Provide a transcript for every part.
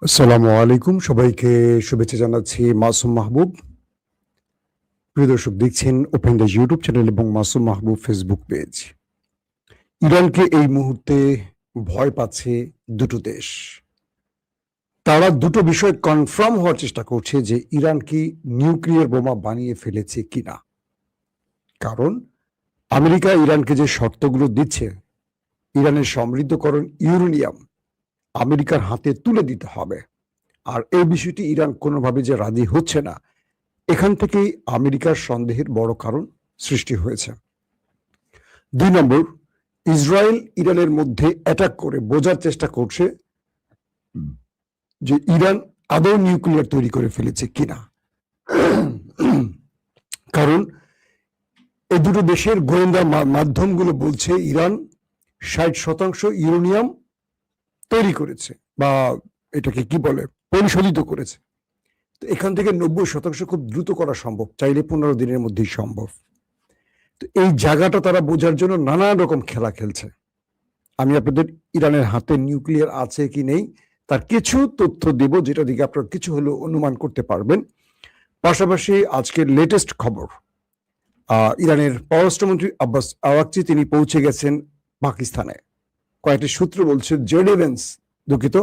আসসালামু আলাইকুম, সবাইকে শুভেচ্ছা জানাচ্ছি। মাসুম মাহবুব। প্রিয় দর্শক, দেখছেন ওপেন দ্য ইউটিউব চ্যানেল এবং মাসুম মাহবুব ফেসবুক পেজ। ইরানকে এই মুহূর্তে ভয় পাচ্ছে দুটো দেশ। তারা দুটো বিষয় কনফার্ম হওয়ার চেষ্টা করছে যে ইরান কি নিউক্লিয়ার বোমা বানিয়ে ফেলেছে কিনা। কারণ আমেরিকা ইরানকে যে শর্তগুলো দিচ্ছে, ইরানের সমৃদ্ধকরণ ইউরেনিয়াম আমেরিকার হাতে তুলে দিতে হবে, আর এই বিষয়টি ইরান কোনোভাবে যে রাজি হচ্ছে না, এখান থেকেই আমেরিকার সন্দেহের বড় কারণ সৃষ্টি হয়েছে। 2 নম্বর, ইসরায়েল ইরানের মধ্যে অ্যাটাক করে বোঝার চেষ্টা করছে যে ইরান আদৌ নিউক্লিয়ার তৈরি করে ফেলেছে কিনা। কারণ এই দুটো দেশের গোয়েন্দা মাধ্যমগুলো বলছে ইরান 60% ইউরেনিয়াম তৈরি করেছে, বা এটাকে কি বলে, পরিশোধিত করেছে। তো এখান থেকে 90% খুব দ্রুত করা সম্ভব, চাইলে 15 দিনের মধ্যেই সম্ভব। তো এই জায়গাটা তারা বোঝার জন্য নানান রকম খেলা খেলছে। আমি আপনাদের ইরানের হাতে নিউক্লিয়ার আছে কি নেই তার কিছু তথ্য দেব, যেটা দিকে আপনারা কিছু হলেও অনুমান করতে পারবেন। পাশাপাশি আজকের লেটেস্ট খবর, ইরানের পররাষ্ট্রমন্ত্রী আব্বাস আরাকচি তিনি পৌঁছে গেছেন পাকিস্তানে। কয়েকটি সূত্র বলছে জেডি ভেন্স, দুঃখিত,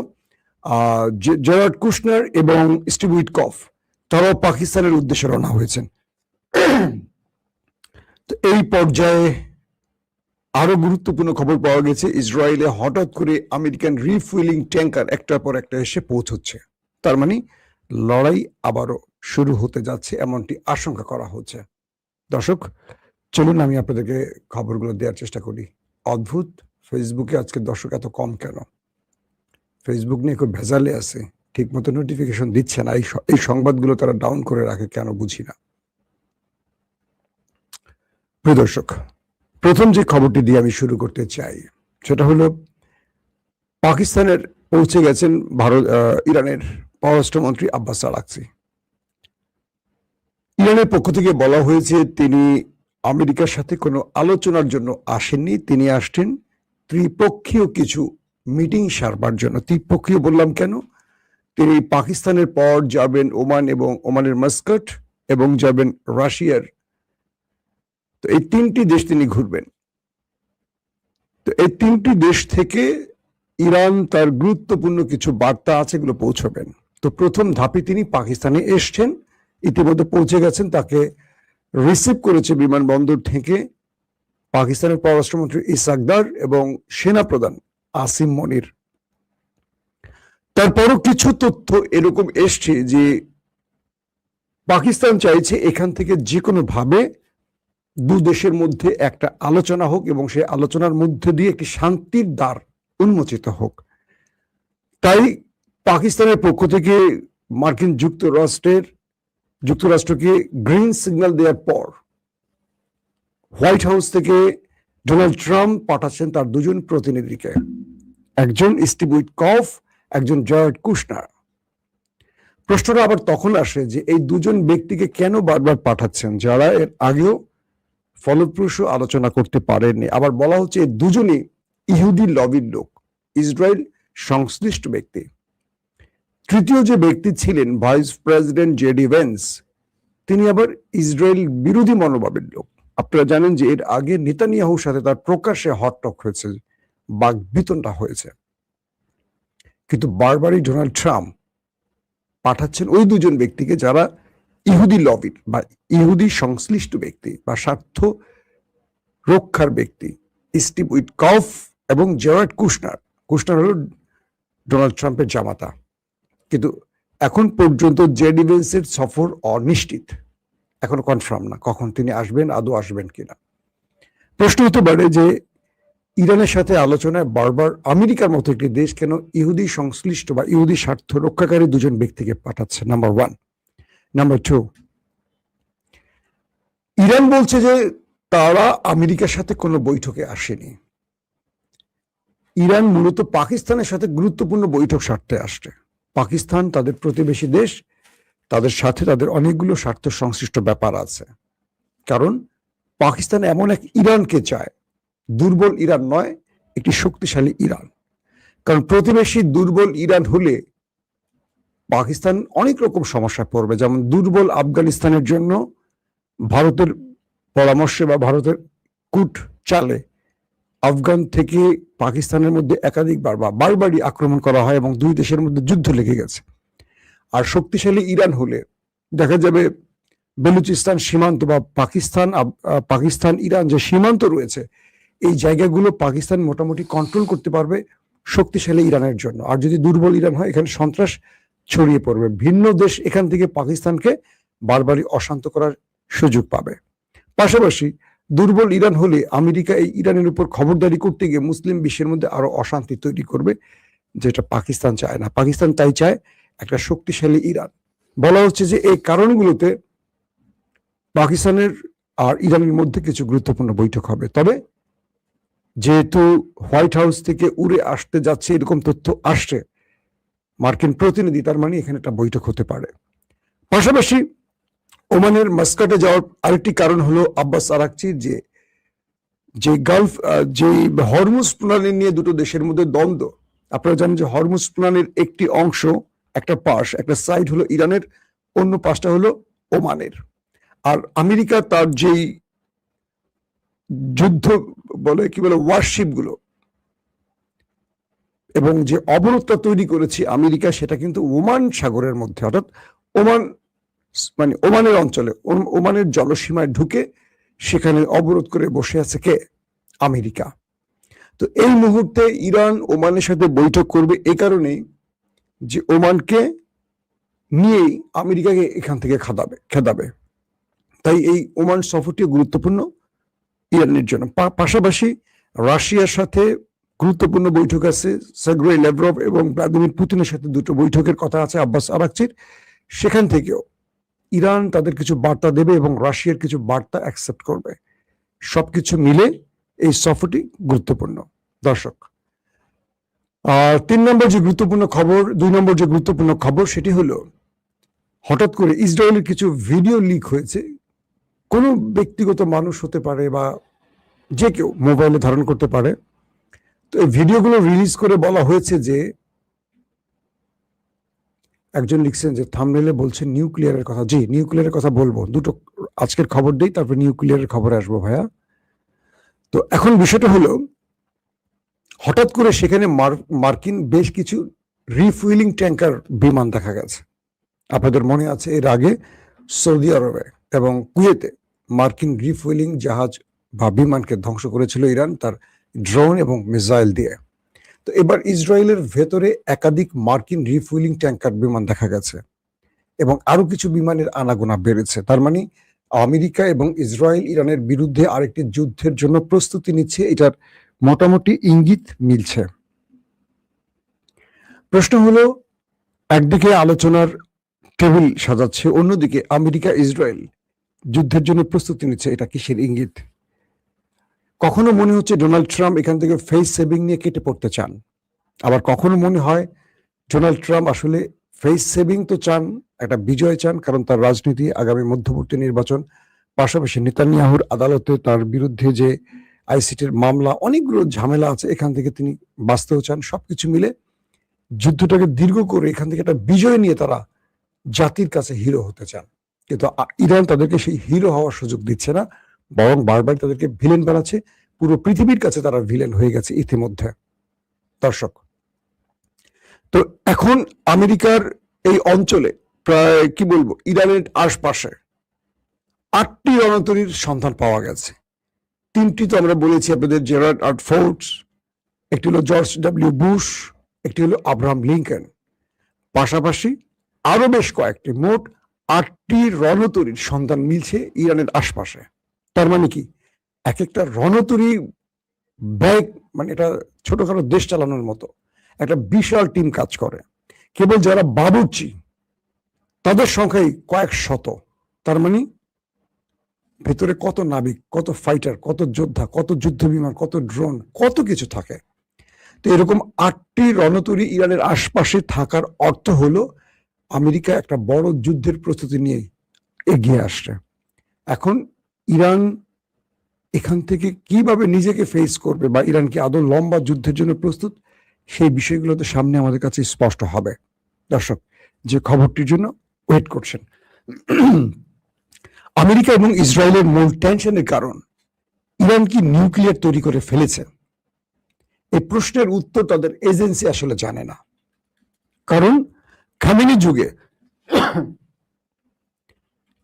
জেরার্ড কুশনার এবং স্টিভ উইটকফ তারাও পাকিস্তানের উদ্দেশ্যে রওনা হয়েছেন। তো এই পর্যায়ে আরো গুরুত্বপূর্ণ খবর পাওয়া গেছে, ইসরায়েলে হঠাৎ করে আমেরিকান রিফুয়েলিং ট্যাঙ্কার একটার পর একটা এসে পৌঁছচ্ছে। তার মানে লড়াই আবারও শুরু হতে যাচ্ছে, এমনটি আশঙ্কা করা হচ্ছে। দর্শক, চলুন আমি আপনাদেরকে খবরগুলো দেওয়ার চেষ্টা করি। অদ্ভুত, ফেসবুকে আজকে দর্শক এত কম কেন? ফেসবুক নিয়ে খুব ভেজালে আছে, ঠিক মতো নোটিফিকেশন দিচ্ছে না। এই সংবাদগুলো তারা ডাউন করে রাখে কেন বুঝি না। প্রিয় দর্শক, প্রথম যে খবরটি দিয়ে আমি শুরু করতে চাই সেটা হলো পাকিস্তানের পৌঁছে গেছেন ইরানের পররাষ্ট্রমন্ত্রী আব্বাস আরাকচি। ইরানের পক্ষ থেকে বলা হয়েছে তিনি আমেরিকার সাথে কোনো আলোচনার জন্য আসেননি, তিনি আসছেন ত্রিপক্ষীয় কিছু মিটিং সারবার জন্য। ত্রিপক্ষীয় বললাম কেন? তিনি পাকিস্তানের পর যাবেন ওমান এবং ওমানের মাস্কাট, এবং যাবেন রাশিয়ার। তো এই 3টি দেশ তিনি ঘুরবেন। তো এই 3টি দেশ থেকে ইরান তার গুরুত্বপূর্ণ কিছু বার্তা আছে, এগুলো পৌঁছবেন। তো প্রথম ধাপে তিনি পাকিস্তানে এসছেন, ইতিমধ্যে পৌঁছে গেছেন। তাকে রিসিভ করেছে বিমানবন্দর থেকে পাকিস্তানের পররাষ্ট্রমন্ত্রী ইসাকদার এবং সেনাপ্রধান আসিম মনির। তারপরও কিছু তথ্য এরকম এসছে যে পাকিস্তান চাইছে এখান থেকে যে কোনো ভাবে দু দেশের মধ্যে একটা আলোচনা হোক, এবং সেই আলোচনার মধ্যে দিয়ে একটি শান্তির দ্বার উন্মোচিত হোক। তাই পাকিস্তানের পক্ষ থেকে মার্কিন যুক্তরাষ্ট্রকে গ্রিন সিগন্যাল দেওয়ার পর হোয়াইট হাউস থেকে ডোনাল্ড ট্রাম্প পাঠাচ্ছেন তার 2জন প্রতিনিধিকে, একজন স্টিভ উইটকফ, একজন জয়ার্ড কুশনার। প্রশ্নটা আবার তখন আসে যে এই 2জন ব্যক্তিকে কেন বারবার পাঠাচ্ছেন, যারা এর আগেও ফলপ্রসূ আলোচনা করতে পারেননি। আবার বলা হচ্ছে এই 2জনই ইহুদি লবির লোক, ইসরায়েল সংশ্লিষ্ট ব্যক্তি। তৃতীয় যে ব্যক্তি ছিলেন ভাইস প্রেসিডেন্ট জেডি ভেন্স, তিনি আবার ইসরায়েল বিরোধী মনোভাবের লোক। আপনারা জানেন যে এর আগে নেতানিয়াহুর সাথে তার প্রকাশ্যে হটটক হয়েছে, বাকবিতণ্ডা হয়েছে। কিন্তু বারবারই ডোনাল্ড ট্রাম্প পাঠাচ্ছেন ওই 2জন ব্যক্তিকে যারা ইহুদি লবির বা ইহুদি সংশ্লিষ্ট ব্যক্তি বা স্বার্থ রক্ষার ব্যক্তি, স্টিভ উইটকফ এবং জেরার্ড কুশনার। কুশনার হল ডোনাল্ড ট্রাম্পের জামাতা। কিন্তু এখন পর্যন্ত জেডি ভেন্সের সফর অনিশ্চিত, এখনো কনফার্ম না কখন তিনি আসবেন, আদৌ আসবেন কিনা। প্রশ্ন হতে পারে যে ইরানের সাথে আলোচনায় বারবার আমেরিকার মতো একটি দেশ কেন ইহুদি সংশ্লিষ্ট বা ইহুদি স্বার্থ রক্ষাকারী 2জন ব্যক্তিকে পাঠাচ্ছে, নাম্বার 1। নাম্বার 2, ইরান বলছে যে তারা আমেরিকার সাথে কোনো বৈঠকে আসেনি। ইরান মূলত পাকিস্তানের সাথে গুরুত্বপূর্ণ বৈঠক সারতে আসছে। পাকিস্তান তাদের প্রতিবেশী দেশ, তাদের সাথে তাদের অনেকগুলো স্বার্থ সংশ্লিষ্ট ব্যাপার আছে। কারণ পাকিস্তান এমন এক ইরানকে চায়, দুর্বল ইরান নয়, একটি শক্তিশালী ইরান। কারণ প্রতিবেশী দুর্বল ইরান হলে পাকিস্তান অনেক রকম সমস্যায় পড়বে, যেমন দুর্বল আফগানিস্তানের জন্য ভারতের পরামর্শে বা ভারতের কূট চালে আফগান থেকে পাকিস্তানের মধ্যে একাধিকবার বা বারবারই আক্রমণ করা হয় এবং দুই দেশের মধ্যে যুদ্ধ লেগে গেছে। আর শক্তিশালী ইরান হলে দেখা যাবে বেলুচিস্তান সীমান্ত বা পাকিস্তান ইরান যে সীমান্ত রয়েছে, এই জায়গাগুলো পাকিস্তান মোটামুটি কন্ট্রোল করতে পারবে শক্তিশালী ইরানের জন্য। আর যদি দুর্বল ইরান হয়, এখানে সন্ত্রাস ছড়িয়ে পড়বে, ভিন্ন দেশ এখান থেকে পাকিস্তানকে বারবারই অশান্ত করার সুযোগ পাবে। পাশাপাশি দুর্বল ইরান হলে আমেরিকা এই ইরানের উপর খবরদারি করতে গিয়ে মুসলিম বিশ্বের মধ্যে আরো অশান্তি তৈরি করবে, যেটা পাকিস্তান চায় না। পাকিস্তান তাই চায় একটা শক্তিশালী ইরান। বলা হচ্ছে যে এই কারণগুলোতে পাকিস্তানের আর ইরানের মধ্যে কিছু গুরুত্বপূর্ণ বৈঠক হবে। তবে যেহেতু হোয়াইট হাউস থেকে উড়ে আসতে যাচ্ছে এরকম তথ্য আসছে মার্কিন প্রতিনিধি, তার মানে এখানে একটা বৈঠক হতে পারে। পাশাপাশি ওমানের মাস্কাটে যাওয়ার আরেকটি কারণ হলো আব্বাস আরাকচি যে গালফ যে হরমুজ প্রণালী নিয়ে দুটো দেশের মধ্যে দ্বন্দ্ব। আপনারা জানেন যে হরমুজ প্রণালীর একটি অংশ, একটা পাশ, একটা সাইড হলো ইরানের, অন্য পাশটা হলো ওমানের। আর আমেরিকা তার যেই যুদ্ধ কি বলে ওয়ারশিপ গুলো এবং যে অবরোধটা তৈরি করেছে আমেরিকা, সেটা কিন্তু ওমান সাগরের মধ্যে, অর্থাৎ ওমানের অঞ্চলে, ওমানের জলসীমায় ঢুকে সেখানে অবরোধ করে বসে আছে কে? আমেরিকা। তো এই মুহূর্তে ইরান ওমানের সাথে বৈঠক করবে এই কারণেই যে ওমানকে নিয়েই আমেরিকাকে এখান থেকে খেদাবে। তাই এই ওমান সফরটি গুরুত্বপূর্ণ ইরানের জন্য। পাশাপাশি রাশিয়ার সাথে গুরুত্বপূর্ণ বৈঠক আছে, সার্গেই ল্যাভরভ এবং ভ্লাদিমির পুতিনের সাথে দুটো বৈঠকের কথা আছে আব্বাস আরাকচির। সেখান থেকেও ইরান তাদের কিছু বার্তা দেবে এবং রাশিয়ার কিছু বার্তা অ্যাকসেপ্ট করবে। সবকিছু মিলে এই সফরটি গুরুত্বপূর্ণ। দর্শক, আর 2 নম্বর যে গুরুত্বপূর্ণ খবর সেটি হলো, হঠাৎ করে ইসরায়েলের কিছু ভিডিও লিক হয়েছে। কোনো ব্যক্তিগত মানুষ হতে পারে বা যে কেউ মোবাইলে ধারণ করতে পারে। তো এই ভিডিওগুলো রিলিজ করে বলা হয়েছে যে, একজন লিখছেন যে থাম্বনেইলে বলছেন নিউক্লিয়ারের কথা। জি, নিউক্লিয়ারের কথা বলবো। দুটো আজকের খবর দেই, তারপর নিউক্লিয়ারের খবরে আসবো ভাইয়া। তো এখন বিষয়টা হলো, হঠাৎ করে সেখানে মার্কিন বেশ কিছু রিফুয়েলিং ট্যাঙ্কার বিমান দেখা গেছে। আপনাদের মনে আছে এর আগে সৌদি আরবে এবং কুয়েতে মার্কিন রিফুয়েলিং জাহাজ বা বিমানকে ধ্বংস করেছিল ইরান তার ড্রোন এবং মিসাইল দিয়ে। তো এবার ইসরায়েলের ভেতরে একাধিক মার্কিন রিফুয়েলিং ট্যাঙ্কার বিমান দেখা গেছে এবং আরো কিছু বিমানের আনাগোনা বেড়েছে। তার মানে আমেরিকা এবং ইসরায়েল ইরানের বিরুদ্ধে আরেকটি যুদ্ধের জন্য প্রস্তুতি নিচ্ছে, এটার মোটামুটি ইঙ্গিত মিলছে। প্রশ্ন হলো, একদিকে আলোচনার টেবিল সাজাচ্ছে, অন্যদিকে আমেরিকা ইসরায়েল যুদ্ধের জন্য প্রস্তুতি নিচ্ছে, এটা কিসের ইঙ্গিত? কখনো মনে হচ্ছে ডোনাল্ড ট্রাম্প এখান থেকে ফেস সেভিং নিয়ে কেটে পড়তে চান, আবার কখনো মনে হয় ডোনাল্ড ট্রাম্প আসলে ফেস সেভিং তো চান, একটা বিজয় চান, কারণ তার রাজনীতি, আগামী মধ্যবর্তী নির্বাচন, পাশাপাশি নেতানিয়াহুর আদালতে তার বিরুদ্ধে যে আইসিটির মামলা, অনেকগুলো ঝামেলা আছে, এখান থেকে তিনি বাঁচতেও চান। সবকিছু মিলে যুদ্ধটাকে দীর্ঘ করে এখান থেকে একটা বিজয় নিয়ে তারা জাতির কাছে হিরো হতে চান। কিন্তু ইরান তাদেরকে সেই হিরো হওয়ার সুযোগ দিচ্ছে না, বরং বারবার তাদেরকে ভিলেন বানাচ্ছে। পুরো পৃথিবীর কাছে তারা ভিলেন হয়ে গেছে ইতিমধ্যে। দর্শক, তো এখন আমেরিকার এই অঞ্চলে প্রায় ইরানের আশপাশে 8টি রণতরীর সন্ধান পাওয়া গেছে। 3টি তো আমরা বলেছি আপনাদের, জেরার্ড আর ফোর্ডস, একটি হলো জর্জ ডব্লিউ বুশ, একটি হলো আব্রাহাম লিঙ্কন, পাশাপাশি আরো বেশ কয়েকটি, মোট 8টি রণতরীর সন্ধান মিলছে ইরানের আশপাশে। তার মানে কি, এক একটা রণতরী ব্যাগ, মানে এটা ছোটখাটো দেশ চালানোর মতো একটা বিশাল টিম কাজ করে। কেবল যারা বাবুর্চি তাদের সংখ্যাই কয়েক শত। তার মানে ভেতরে কত নাবিক, কত ফাইটার, কত যোদ্ধা, কত যুদ্ধ বিমান, কত ড্রোন, কত কিছু থাকে। তো এরকম 8টি রণতরী ইরানের আশপাশে থাকার অর্থ হলো আমেরিকা একটা বড় যুদ্ধের প্রস্তুতি নিয়ে এগিয়ে আসছে। এখন ইরান এখান থেকে কিভাবে নিজেকে ফেস করবে বা ইরান কি আদৌ লম্বা যুদ্ধের জন্য প্রস্তুত, সেই বিষয়গুলো তো সামনে আমাদের কাছে স্পষ্ট হবে। দর্শক, যে খবরটির জন্য ওয়েট করছেন। আমেরিকা এবং ইসরায়েলের মূল টেনশনের কারণ ইরান কি নিউক্লিয়ার তৈরি করে ফেলেছে? এই প্রশ্নের উত্তর তাদের এজেন্সি আসলে জানে না। কারণ খামেনি যুগে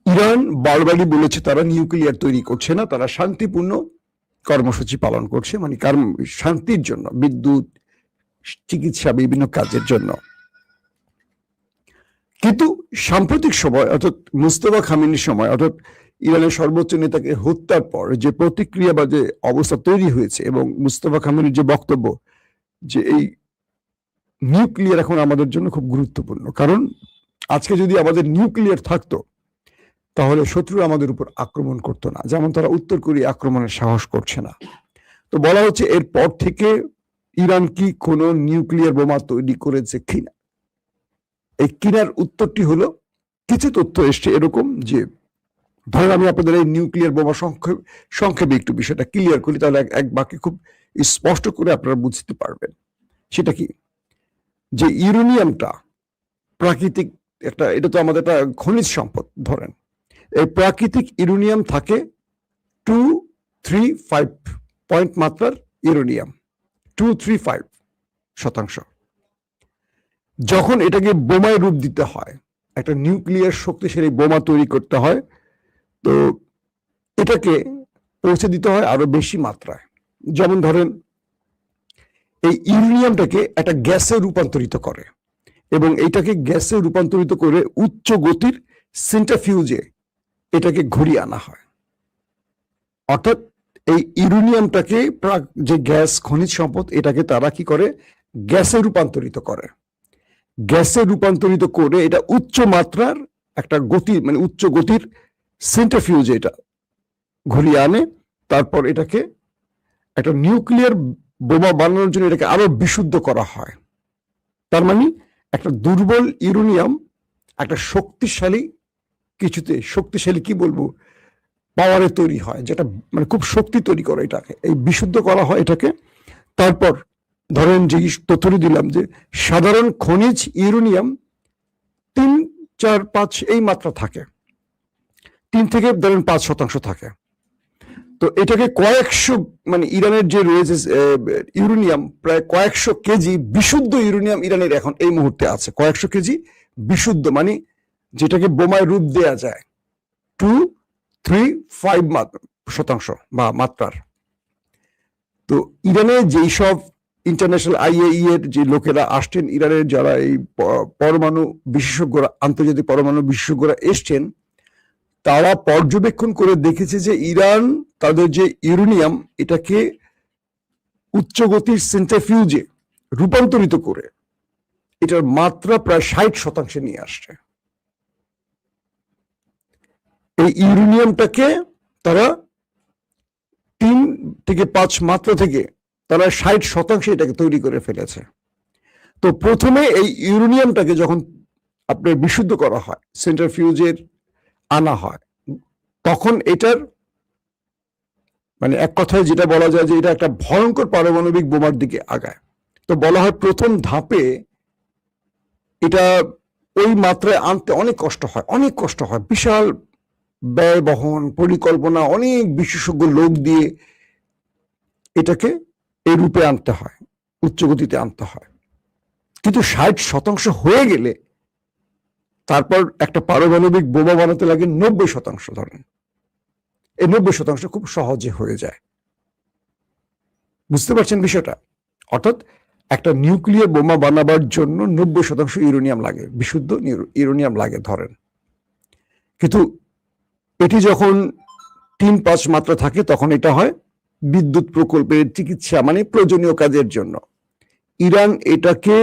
ইরান বারবারই বলেছে তারা নিউক্লিয়ার তৈরি করছে না, তারা শান্তিপূর্ণ কর্মসূচি পালন করছে, মানে শান্তির জন্য, বিদ্যুৎ, চিকিৎসা, বিভিন্ন কাজের জন্য। কিন্তু সাম্প্রতিক সময় অর্থাৎ মুস্তফা খামেনির সময় অর্থাৎ ইরানের সর্বোচ্চ নেতাকে হত্যার পর যে প্রতিক্রিয়া বা যে অবস্থা তৈরি হয়েছে এবং মুস্তফা খামেনির যে বক্তব্য যে এই নিউক্লিয়ার এখন আমাদের জন্য খুব গুরুত্বপূর্ণ, কারণ আজকে যদি আমাদের নিউক্লিয়ার থাকতো তাহলে শত্রু আমাদের উপর আক্রমণ করতো না, যেমন তারা উত্তর কোরিয়া আক্রমণের সাহস করছে না। তো বলা হচ্ছে এরপর থেকে ইরান কি কোনো নিউক্লিয়ার বোমা তৈরি করেছে কিনা। এই কিনার উত্তরটি হলো, কিছু তথ্য এসছে এরকম যে, ধরেন আমি আপনাদের এই নিউক্লিয়ার বোমা সংক্ষেপে একটু বিষয়টা ক্লিয়ার করি, তাহলে এক বাক্যে খুব স্পষ্ট করে আপনারা বুঝতে পারবেন। সেটা কি, যে ইউরেনিয়ামটা প্রাকৃতিক একটা, এটা তো আমাদের একটা খনিজ সম্পদ। ধরেন এই প্রাকৃতিক ইউরেনিয়াম থাকে 235 পয়েন্ট মাত্রার ইউরেনিয়াম, 235%। যখন এটাকে বোমায় রূপ দিতে হয়, একটা নিউক্লিয়ার শক্তিশালী বোমা তৈরি করতে হয়, তো এটাকে পৌঁছে দিতে হয় আরো বেশি মাত্রায়। যেমন ধরেন এই ইউরেনিয়ামটাকে একটা গ্যাসে রূপান্তরিত করে এবং এইটাকে গ্যাসে রূপান্তরিত করে উচ্চ গতির সেন্ট্রিফিউজে এটাকে ঘুরিয়ে আনা হয়। অর্থাৎ এই ইউরেনিয়ামটাকে যে গ্যাস খনিজ সম্পদ, এটাকে তারা কি করে, গ্যাসে রূপান্তরিত করে। গ্যাসে রূপান্তরিত করে এটা উচ্চ মাত্রার একটা গতি, মানে উচ্চ গতির সেন্ট্রিফিউজে এটা ঘুরিয়ে আনে। তারপর এটাকে একটা নিউক্লিয়ার বোমা বানানোর জন্য এটাকে আরো বিশুদ্ধ করা হয়। তার মানে একটা দুর্বল ইউরেনিয়াম একটা শক্তিশালী কিছুতে, শক্তিশালী কি বলবো, পাওয়ারে তৈরি হয়, যেটা মানে খুব শক্তি তৈরি করে, এটাকে এই বিশুদ্ধ করা হয় এটাকে। তারপর ধরেন যে তথ্যটি দিলাম যে সাধারণ খনিজ ইউরেনিয়াম 3, 4, 5 এই মাত্রা থাকে, 3 থেকে ধরেন 5% থাকে। তো এটাকে কয়েকশো, মানে ইরানের যে রয়েছে ইউরেনিয়াম প্রায় কয়েকশো কেজি বিশুদ্ধ ইউরেনিয়াম ইরানের এখন এই মুহূর্তে আছে, কয়েকশো কেজি বিশুদ্ধ, মানে যেটাকে বোমায় রূপ দেয়া যায় 235% বা মাত্রার। তো ইরানে যেই সব ইন্টারন্যাশনাল IAEA এর যে লোকেরা আসছেন, ইরানের যারা এই পরমাণু বিশেষজ্ঞরা, আন্তর্জাতিক পরমাণু বিশেষজ্ঞরা এসছেন, তারা পর্যবেক্ষণ করে দেখেছে যে ইরান তাদের যে ইউরেনিয়াম এটাকে উচ্চ গতির সেন্ট্রিফিউজে রূপান্তরিত করে এটার মাত্রা প্রায় 60% নিয়ে আসছে। এই ইউরেনিয়ামটাকে তারা 3 থেকে 5 মাত্রা থেকে তারা 60% এটাকে তৈরি করে ফেলেছে। তো প্রথমে এই ইউরেনিয়ামটাকে যখন আপনার বিশুদ্ধ করা হয়, সেন্ট্রিফিউজের আনা হয়, তখন এটার মানে এক কথায় যেটা বলা যায় যে এটা একটা ভয়ঙ্কর পারমাণবিক বোমার দিকে আগায়। তো বলা হয় প্রথম ধাপে এটা ওই মাত্রায় আনতে অনেক কষ্ট হয়, অনেক কষ্ট হয়, বিশাল ব্যয় বহন, পরিকল্পনা, অনেক বিশেষজ্ঞ লোক দিয়ে এটাকে এই রূপে আনতে হয়, উচ্চ গতিতে আনতে হয়। কিন্তু 60% হয়ে গেলে তারপর একটা পারমাণবিক বোমা বানাতে লাগে 90%। ধরেন এই 90% খুব সহজে হয়ে যায়। বুঝতে পারছেন বিষয়টা? অর্থাৎ একটা নিউক্লিয়ার বোমা বানাবার জন্য 90% ইউরেনিয়াম লাগে, বিশুদ্ধ ইউরেনিয়াম লাগে ধরেন। কিন্তু এটি যখন 3-5 মাত্রা থাকে তখন এটা হয় বিদ্যুৎ প্রকল্পের, চিকিৎসা, মানে প্রয়োজনীয় কাজের জন্য। ইরান এটাকে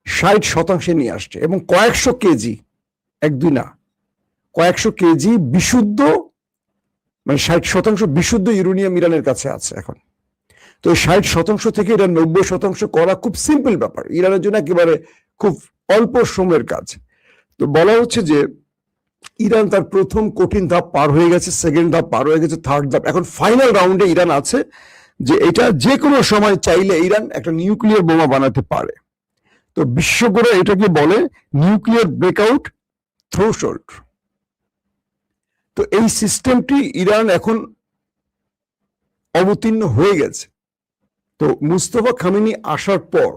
60% নিয়ে আসছে এবং কয়েকশো কেজি, 1-2 না, কয়েকশো কেজি বিশুদ্ধ, মানে 60% বিশুদ্ধ ইউরেনিয়াম ইরানের কাছে আছে এখন। তো 60% থেকে এটা 90% করা খুব সিম্পল ব্যাপার, ইরানের জন্য একেবারে খুব অল্প সময়ের কাজ। তো বলা হচ্ছে যে ইরান তার প্রথম কঠিন ধাপ পার হয়ে গেছে, সেকেন্ড ধাপ পার হয়ে গেছে, থার্ড ধাপ, এখন ফাইনাল রাউন্ডে ইরান আছে যে এটা যে কোনো সময় চাইলে ইরান একটা নিউক্লিয়ার বোমা বানাতে পারে। তো বিশ্বকোরে এটাকে বলে নিউক্লিয়ার ব্রেকআউট থ্রেশহোল্ড। তো এই সিস্টেমটি ইরান এখন অবতীর্ণ হয়ে গেছে। তো মুস্তফা খামেনি আসার পর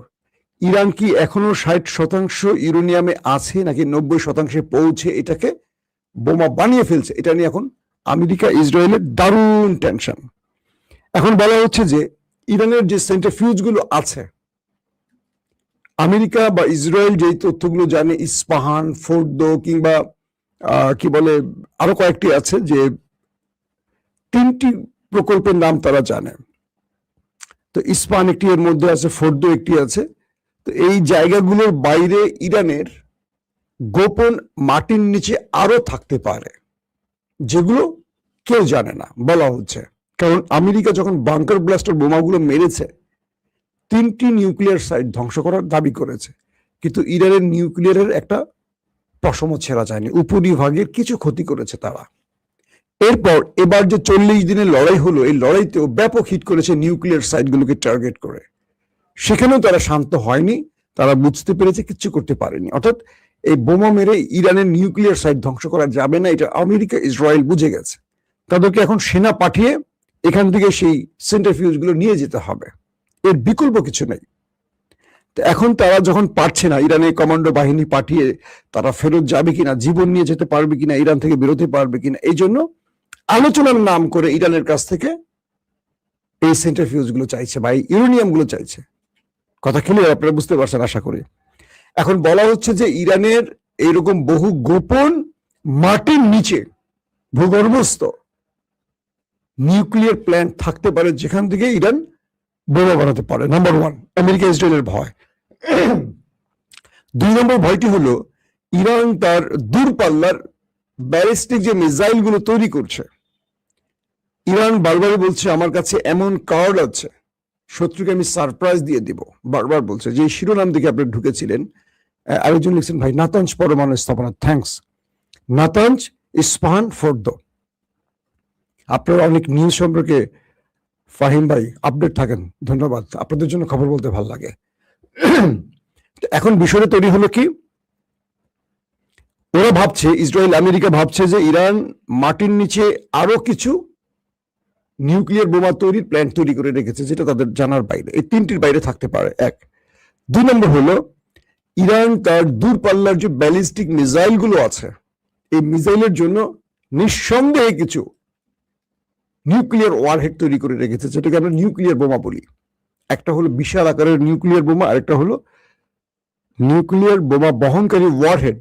ইরান কি এখনো 60% ইউরেনিয়ামে আছে নাকি 90% পৌঁছে এটাকে বোমা বানিয়ে ফেলছে, এটা নিয়ে এখন আমেরিকা ইসরায়েলের দারুণ টেনশন। এখন বলা হচ্ছে যে ইরানের যে সেন্ট্রিফিউজ গুলো আছে, আমেরিকা বা ইসরায়েল যেই তথ্যগুলো জানে, ইস্পাহান, ফোর্দো কিংবা কি বলে আরো কয়েকটি আছে, যে 3টি প্রকল্পের নাম তারা জানে। তো ইস্পাহান একটি এর মধ্যে আছে, ফোর্দো একটি আছে। তো এই জায়গাগুলোর বাইরে ইরানের গোপন মাটির নিচে আরো থাকতে পারে, যেগুলো কেউ জানে না বলা হচ্ছে। কারণ আমেরিকা যখন বাংকার ব্লাস্টার বোমাগুলো মেরেছে, 3টি নিউক্লিয়ার সাইট ধ্বংস করার দাবি করেছে, কিন্তু ইরানের নিউক্লিয়ারের একটা পশমও ছেঁড়া যায়নি, উপরিভাগের কিছু ক্ষতি করেছে তারা। এরপর এবার যে 40 দিনের লড়াই হলো, এই লড়াইতেও ব্যাপক হিট করেছে নিউক্লিয়ার সাইটগুলোকে টার্গেট করে। সেখানেও তারা শান্ত হয়নি, তারা বুঝতে পেরেছে কিচ্ছু করতে পারেনি। অর্থাৎ এই বোমা মেরে ইরানের নিউক্লিয়ার সাইট ধ্বংস করা যাবে না, এটা আমেরিকা ইসরায়েল বুঝে গেছে। তাদেরকে এখন সেনা পাঠিয়ে এখান থেকে সেই সেন্ট্রিফিউজ গুলো নিয়ে যেতে হবে, এর বিকল্প কিছু নেই। তো এখন তারা যখন পারছে না, ইরানের কমান্ডো বাহিনী পাঠিয়ে তারা ফেরত যাবে কিনা, জীবন নিয়ে যেতে পারবে কিনা, ইরান থেকে বেরোতে পারবে কিনা, এই জন্য আলোচনার নাম করে ইরানের কাছ থেকে এই সেন্ট্রিফিউজ গুলো চাইছে বা ইউরেনিয়াম গুলো চাইছে। কথা ক্লিয়ার আপনারা বুঝতে পারছেন আশা করি। এখন বলা হচ্ছে যে ইরানের এইরকম বহু গোপন মাটির নিচে ভূগর্ভস্থ নিউক্লিয়ার প্ল্যান্ট থাকতে পারে, যেখান থেকে ইরান বোমা বানাতে পারে। নাম্বার 1, আমেরিকা ইসরায়েলের ভয়। 2 নম্বর ভয়টি হলো ইরান তার দূরপাল্লার ব্যালিস্টিক যে মিসাইল গুলো তৈরি করছে। ইরান বারবারই বলছে আমার কাছে এমন কার্ড আছে, শত্রুকে আমি সারপ্রাইজ দিয়ে দিব, বারবার বলছে। যে শিরোনাম দিকে আপনি ঢুকেছিলেন, আরেকজন লিখছেন ভাই নাতাঞ্জ পরমাণু স্থাপনা, থ্যাংকস। নাতাঞ্জ, ইস্পাহান, ফোর্দো, আপনারা অনেক নিউজ সম্পর্কে ফাহিম ভাই আপডেট থাকেন, ধন্যবাদ। আপনাদের জন্য খবর বলতে ভালো লাগে। এখন বিষয়টা তৈরি হলো কি, ওরা ভাবছে, ইসরায়েল আমেরিকা ভাবছে যে ইরান মাটির নিচে আরো কিছু নিউক্লিয়ার বোমা তৈরির প্ল্যান্ট তৈরি করে রেখেছে, যেটা তাদের জানার বাইরে। এই 3টির বাইরে থাকতে পারে, 1। 2 নম্বর হলো ইরান তার দূরপাল্লার যে ব্যালিস্টিক মিসাইল গুলো আছে, এই মিসাইলের জন্য নিঃসন্দেহে কিছু নিউক্লিয়ার ওয়ারহেড তৈরি করে রেখেছে, যেটাকে আমরা নিউক্লিয়ার বোমা বলি। একটা হলো বিশাল আকারের নিউক্লিয়ার বোমা, আরেকটা হলো নিউক্লিয়ার বোমা বহনকারী ওয়ারহেড,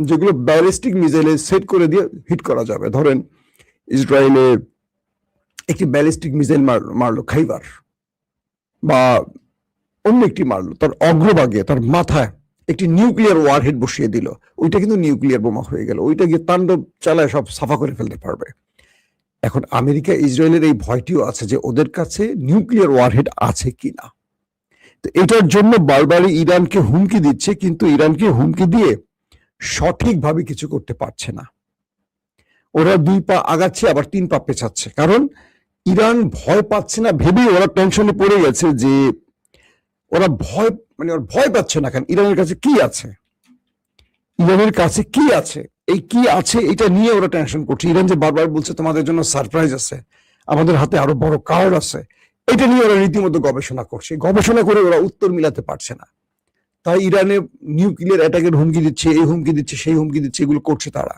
যেগুলো ব্যালিস্টিক মিসাইলে সেট করে দিয়ে হিট করা যাবে। ধরেন ইসরায়েলে একটি ব্যালিস্টিক মিসাইল মারলো খাইবার, বা অন্য একটি মারলো, তার অগ্রভাগে তার মাথায় একটি নিউক্লিয়ার ওয়ারহেড বসিয়ে দিল, ওইটা কিন্তু নিউক্লিয়ার বোমা হয়ে গেল, ওইটা গিয়ে তাণ্ডব চালায় সব সাফা করে ফেলতে পারবে। এখন আমেরিকা ইসরায়েলের এই ভয়টিও আছে যে ওদের কাছে নিউক্লিয়ার ওয়ারহেড আছে কিনা। তো এটার জন্য বারবারই ইরানকে হুমকি দিচ্ছে, কিন্তু ইরানকে হুমকি দিয়ে সঠিকভাবে কিছু করতে পারছে না। ওরা 2 পা আগাচ্ছে, আবার 3 পা পেছাচ্ছে। কারণ ইরান ভয় পাচ্ছে না ভেবেই ওরা টেনশনে পড়ে গেছে যে ওরা ভয় পাচ্ছে না। কেন? ইরানের কাছে কি আছে, ইরানের কাছে কি আছে, এই কি আছে এটা নিয়ে ওরা টেনশন করছে। ইরান যে বারবার বলছে তোমাদের জন্য সারপ্রাইজ আছে, আমাদের হাতে আরো বড় কার্ড আছে, এটা নিয়ে ওরা রীতিমতো গবেষণা করছে। গবেষণা করে ওরা উত্তর মিলাতে পারছে না, তাই ইরানে নিউক্লিয়ার অ্যাটাকের হুমকি দিচ্ছে, এই হুমকি দিচ্ছে, সেই হুমকি দিচ্ছে, এগুলো করছে তারা।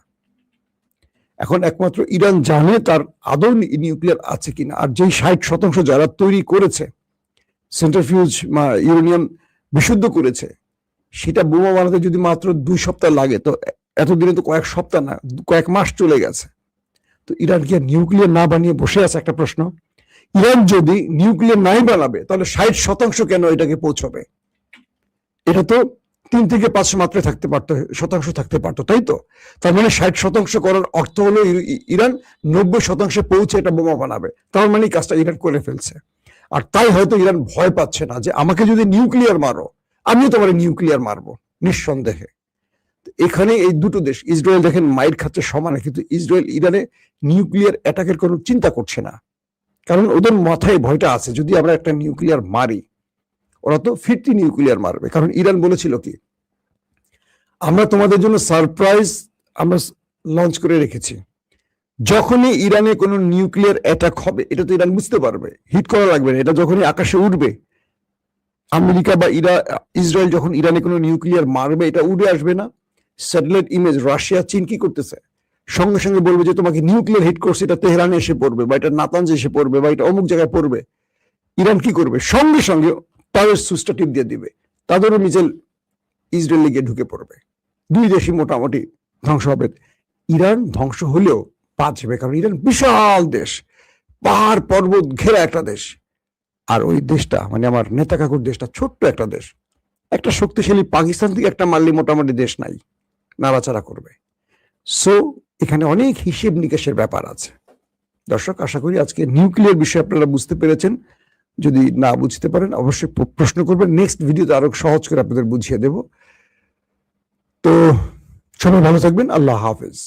এখন একমাত্র ইরান জানে তার আদৌ নিউক্লিয়ার আছে কিনা। আর যেই 60% যারা তৈরি করেছে, সেন্ট্রিফিউজ ইউরেনিয়াম বিশুদ্ধ করেছে, সেটা বোমা বানাতে যদি মাত্র 2 সপ্তাহ লাগে, তো এতদিনে তো কয়েক সপ্তাহ না, কয়েক মাস চলে গেছে। তো ইরান কি নিউক্লিয়ার না বানিয়ে বসে আছে? একটা প্রশ্ন। ইরান যদি নিউক্লিয়ার নাই বানাবে, তাহলে 60% কেন এটাকে পৌঁছবে? এটা তো 3 থেকে 5 মাত্রায় থাকতে পারতো, শতাংশ থাকতে পারতো, তাই তো? তার মানে 60% করার অর্থ হলো ইরান 90% পৌঁছে এটা বোমা বানাবে। তার মানে কাজটা ইরান করে ফেলছে। আর তাই হয়তো ইরান ভয় পাচ্ছে না যে আমাকে যদি নিউক্লিয়ার মারো, আমিও তোমার নিউক্লিয়ার মারবো, নিঃসন্দেহে। এখানে এই দুটো দেশ, ইসরায়েল দেখেন মাইর খাচ্ছে সমানে, কিন্তু ইসরায়েল ইরানে নিউক্লিয়ার অ্যাটাকের কোনো চিন্তা করছে না। কারণ ওদের মাথায় ভয়টা আছে, যদি আমরা একটা নিউক্লিয়ার মারি, ওরা তো ফিরতি নিউক্লিয়ার মারবে, কারণ ইরান বলেছিল কি, আমরা তোমাদের জন্য সারপ্রাইজ আমরা লঞ্চ করে রেখেছি, যখনই ইরানে কোনো নিউক্লিয়ার অ্যাটাক হবে এটা তো ইরান বুঝতে পারবে, হিট করা লাগবে না, এটা যখনই আকাশে উঠবে, আমেরিকা বা ইসরায়েল যখন ইরানে কোনো নিউক্লিয়ার মারবে এটা উড়ে আসবে না, স্যাটেলাইট ইমেজ, রাশিয়া চীন কি করতেছে, সঙ্গে সঙ্গে বলবে যে তোমাকে নিউক্লিয়ার হিট করছে, এটা তেহরানে এসে পড়বে বা এটা নাতানজে এসে পড়বে বা এটা অমুক জায়গায় পড়বে। ইরান কি করবে, সঙ্গে সঙ্গে পায়ের সুইচটা টিপ দিয়ে দিবে, তাদেরও মিসাইল ইসরায়েলে গিয়ে ঢুকে পড়বে, দুই দেশই মোটামুটি ধ্বংস হবে। ইরান ধ্বংস হলেও বাঁচবে, কারণ ইরান বিশাল দেশ, পাহাড় পর্বত ঘেরা একটা দেশ, আর ওই দেশটা মানে আমার নেতা কাকুর দেশটা ছোট্ট একটা দেশ, একটা শক্তিশালী পাকিস্তান থেকে একটা মারলে মোটামুটি দেশ নাই, নাড়াচাড়া করবে। সো এখানে অনেক হিসেব নিকেশের ব্যাপার আছে। দর্শক, আশা করি আজকে নিউক্লিয়ার বিষয়ে আপনারা বুঝতে পেরেছেন। যদি না বুঝতে পারেন অবশ্যই প্রশ্ন করবেন, নেক্সট ভিডিওতে আরো সহজ করে আপনাদের বুঝিয়ে দেব। তো সবাই ভালো থাকবেন, আল্লাহ হাফেজ।